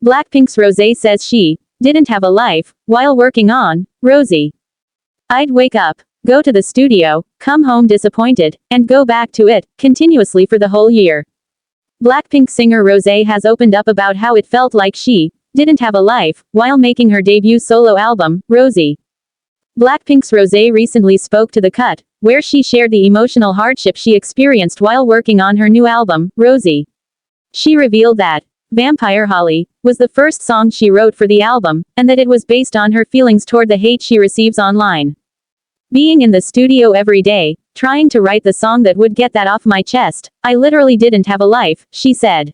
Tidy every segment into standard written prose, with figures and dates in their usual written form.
Blackpink's Rosé says she didn't have a life while working on Rosie. I'd wake up, go to the studio, come home disappointed, and go back to it, continuously for the whole year. Blackpink singer Rosé has opened up about how it felt like she didn't have a life while making her debut solo album, Rosie. Blackpink's Rosé recently spoke to The Cut, where she shared the emotional hardship she experienced while working on her new album, Rosie. She revealed that "Vampirehollie" was the first song she wrote for the album, and that it was based on her feelings toward the hate she receives online. "Being in the studio every day, trying to write the song that would get that off my chest, I literally didn't have a life," she said.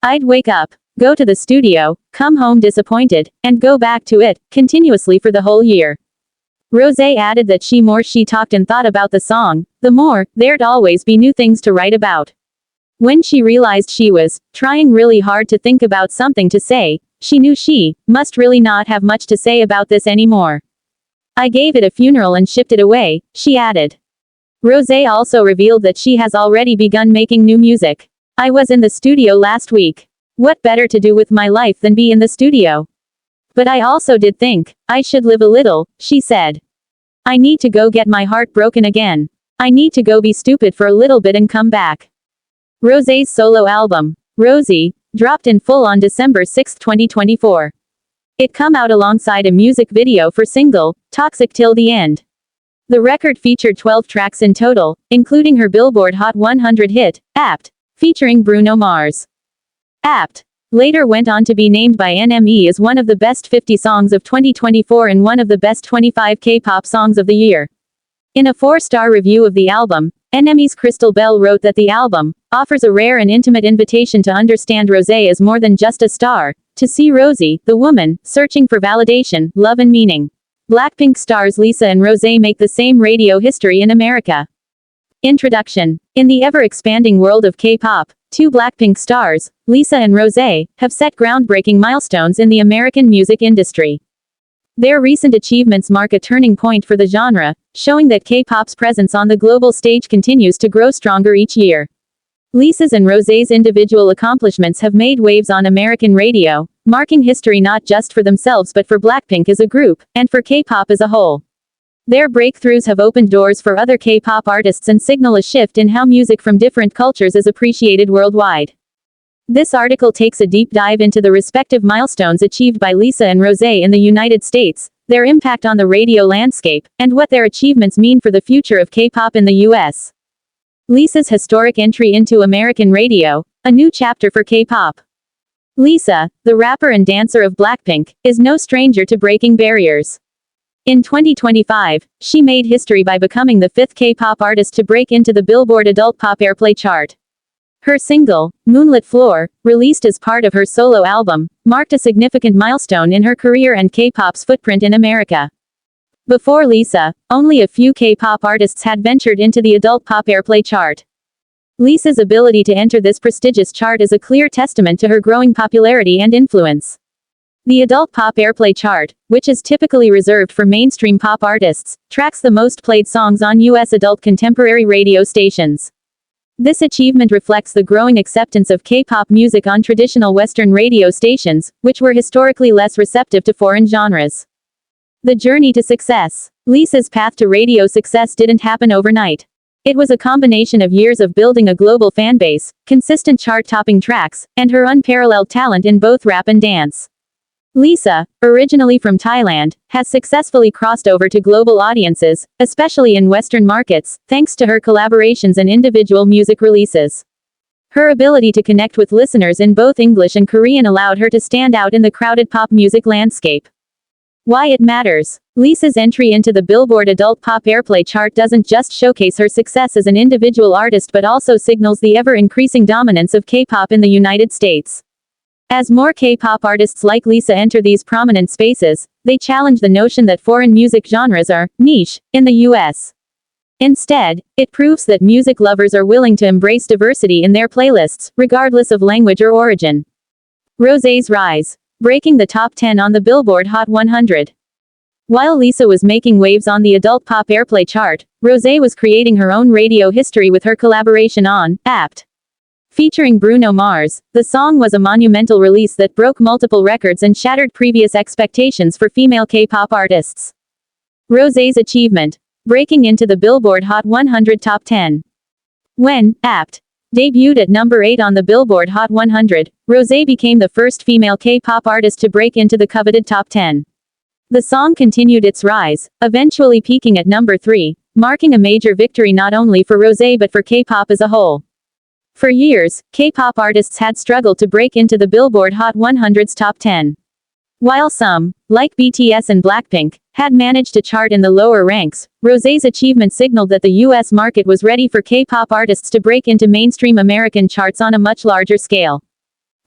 "I'd wake up, go to the studio, come home disappointed, and go back to it, continuously for the whole year." Rosé added that the more she talked and thought about the song, the more there'd always be new things to write about. When she realized she was trying really hard to think about something to say, she knew she must really not have much to say about this anymore. "I gave it a funeral and shipped it away," she added. Rosé also revealed that she has already begun making new music. "I was in the studio last week. What better to do with my life than be in the studio? But I also did think I should live a little," she said. "I need to go get my heart broken again. I need to go be stupid for a little bit and come back." Rosé's solo album, Rosie, dropped in full on December 6, 2024. It come out alongside a music video for single, Toxic Till the End. The record featured 12 tracks in total, including her Billboard Hot 100 hit, Apt, featuring Bruno Mars. Apt later went on to be named by NME as one of the best 50 songs of 2024 and one of the best 25 K-pop songs of the year. In a 4-star review of the album, NME's Crystal Bell wrote that the album offers a rare and intimate invitation to understand Rosé as more than just a star, to see Rosie, the woman, searching for validation, love and meaning. Blackpink stars Lisa and Rosé make the same radio history in America. Introduction. In the ever-expanding world of K-pop, two Blackpink stars, Lisa and Rosé, have set groundbreaking milestones in the American music industry. Their recent achievements mark a turning point for the genre, showing that K-pop's presence on the global stage continues to grow stronger each year. Lisa's and Rosé's individual accomplishments have made waves on American radio, marking history not just for themselves but for Blackpink as a group, and for K-pop as a whole. Their breakthroughs have opened doors for other K-pop artists and signal a shift in how music from different cultures is appreciated worldwide. This article takes a deep dive into the respective milestones achieved by Lisa and Rosé in the United States, their impact on the radio landscape, and what their achievements mean for the future of K-pop in the U.S. Lisa's historic entry into American radio, a new chapter for K-pop. Lisa, the rapper and dancer of Blackpink, is no stranger to breaking barriers. In 2025, she made history by becoming the 5th K-pop artist to break into the Billboard Adult Pop Airplay chart. Her single, Moonlit Floor, released as part of her solo album, marked a significant milestone in her career and K-pop's footprint in America. Before Lisa, only a few K-pop artists had ventured into the Adult Pop Airplay chart. Lisa's ability to enter this prestigious chart is a clear testament to her growing popularity and influence. The Adult Pop Airplay chart, which is typically reserved for mainstream pop artists, tracks the most played songs on U.S. adult contemporary radio stations. This achievement reflects the growing acceptance of K-pop music on traditional Western radio stations, which were historically less receptive to foreign genres. The journey to success. Lisa's path to radio success didn't happen overnight. It was a combination of years of building a global fanbase, consistent chart-topping tracks, and her unparalleled talent in both rap and dance. Lisa, originally from Thailand, has successfully crossed over to global audiences, especially in Western markets, thanks to her collaborations and individual music releases. Her ability to connect with listeners in both English and Korean allowed her to stand out in the crowded pop music landscape. Why it matters. Lisa's entry into the Billboard Adult Pop Airplay chart doesn't just showcase her success as an individual artist but also signals the ever-increasing dominance of K-pop in the United States. As more K-pop artists like Lisa enter these prominent spaces, they challenge the notion that foreign music genres are niche in the U.S. Instead, it proves that music lovers are willing to embrace diversity in their playlists, regardless of language or origin. Rosé's rise. Breaking the top 10 on the Billboard Hot 100. While Lisa was making waves on the Adult Pop Airplay chart, Rosé was creating her own radio history with her collaboration on Apt, Featuring Bruno Mars, the song was a monumental release that broke multiple records and shattered previous expectations for female K-pop artists. Rosé's achievement. Breaking into the Billboard Hot 100 Top 10. When Apt debuted at number 8 on the Billboard Hot 100, Rosé became the first female K-pop artist to break into the coveted Top 10. The song continued its rise, eventually peaking at number 3, marking a major victory not only for Rosé but for K-pop as a whole. For years, K-pop artists had struggled to break into the Billboard Hot 100's Top 10. While some, like BTS and BLACKPINK, had managed to chart in the lower ranks, Rosé's achievement signaled that the US market was ready for K-pop artists to break into mainstream American charts on a much larger scale.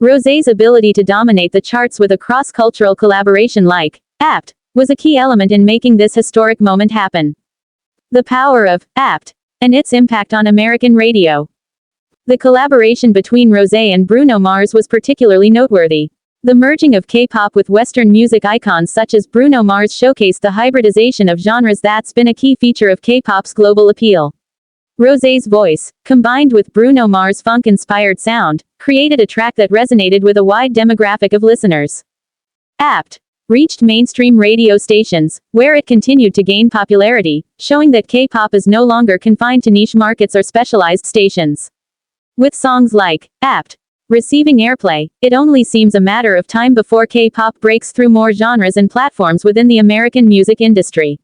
Rosé's ability to dominate the charts with a cross-cultural collaboration like Apt was a key element in making this historic moment happen. The power of Apt and its impact on American radio. The collaboration between Rosé and Bruno Mars was particularly noteworthy. The merging of K-pop with Western music icons such as Bruno Mars showcased the hybridization of genres that's been a key feature of K-pop's global appeal. Rosé's voice, combined with Bruno Mars' funk-inspired sound, created a track that resonated with a wide demographic of listeners. Apt reached mainstream radio stations, where it continued to gain popularity, showing that K-pop is no longer confined to niche markets or specialized stations. With songs like Apt receiving airplay, it only seems a matter of time before K-pop breaks through more genres and platforms within the American music industry.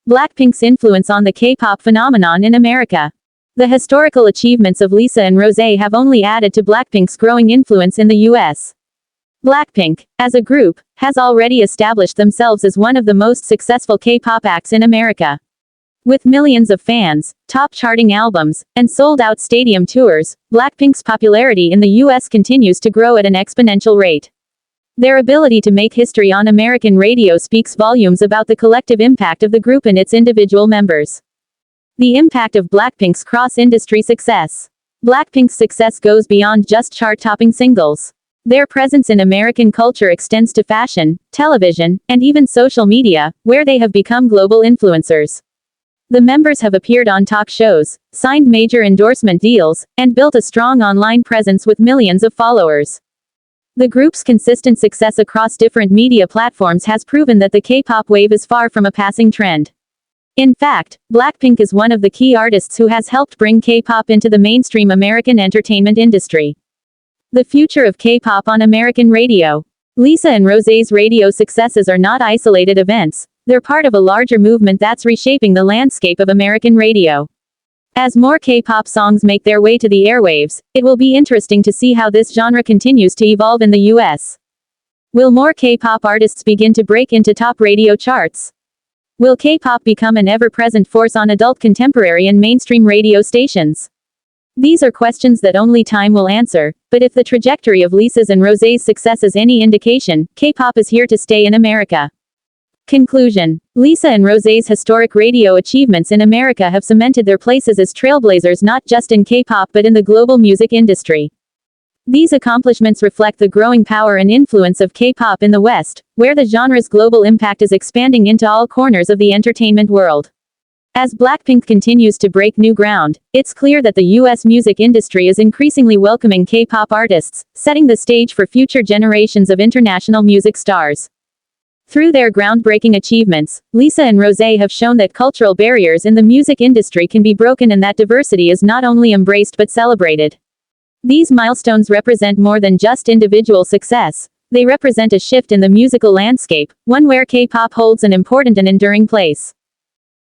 BLACKPINK's influence on the K-pop phenomenon in America. The historical achievements of Lisa and Rosé have only added to BLACKPINK's growing influence in the US. BLACKPINK, as a group, has already established themselves as one of the most successful K-pop acts in America. With millions of fans, top charting albums, and sold-out stadium tours, BLACKPINK's popularity in the US continues to grow at an exponential rate. Their ability to make history on American radio speaks volumes about the collective impact of the group and its individual members. The impact of BLACKPINK's cross-industry success. BLACKPINK's success goes beyond just chart-topping singles. Their presence in American culture extends to fashion, television, and even social media, where they have become global influencers. The members have appeared on talk shows, signed major endorsement deals, and built a strong online presence with millions of followers. The group's consistent success across different media platforms has proven that the K-pop wave is far from a passing trend. In fact, BLACKPINK is one of the key artists who has helped bring K-pop into the mainstream American entertainment industry. The future of K-pop on American radio. Lisa and Rosé's radio successes are not isolated events. They're part of a larger movement that's reshaping the landscape of American radio. As more K-pop songs make their way to the airwaves, it will be interesting to see how this genre continues to evolve in the US. Will more K-pop artists begin to break into top radio charts? Will K-pop become an ever-present force on adult contemporary and mainstream radio stations? These are questions that only time will answer, but if the trajectory of Lisa's and Rosé's success is any indication, K-pop is here to stay in America. Conclusion. Lisa and Rosé's historic radio achievements in America have cemented their places as trailblazers not just in K-pop but in the global music industry. These accomplishments reflect the growing power and influence of K-pop in the West, where the genre's global impact is expanding into all corners of the entertainment world. As BLACKPINK continues to break new ground, it's clear that the US music industry is increasingly welcoming K-pop artists, setting the stage for future generations of international music stars. Through their groundbreaking achievements, Lisa and Rosé have shown that cultural barriers in the music industry can be broken and that diversity is not only embraced but celebrated. These milestones represent more than just individual success. They represent a shift in the musical landscape, one where K-pop holds an important and enduring place.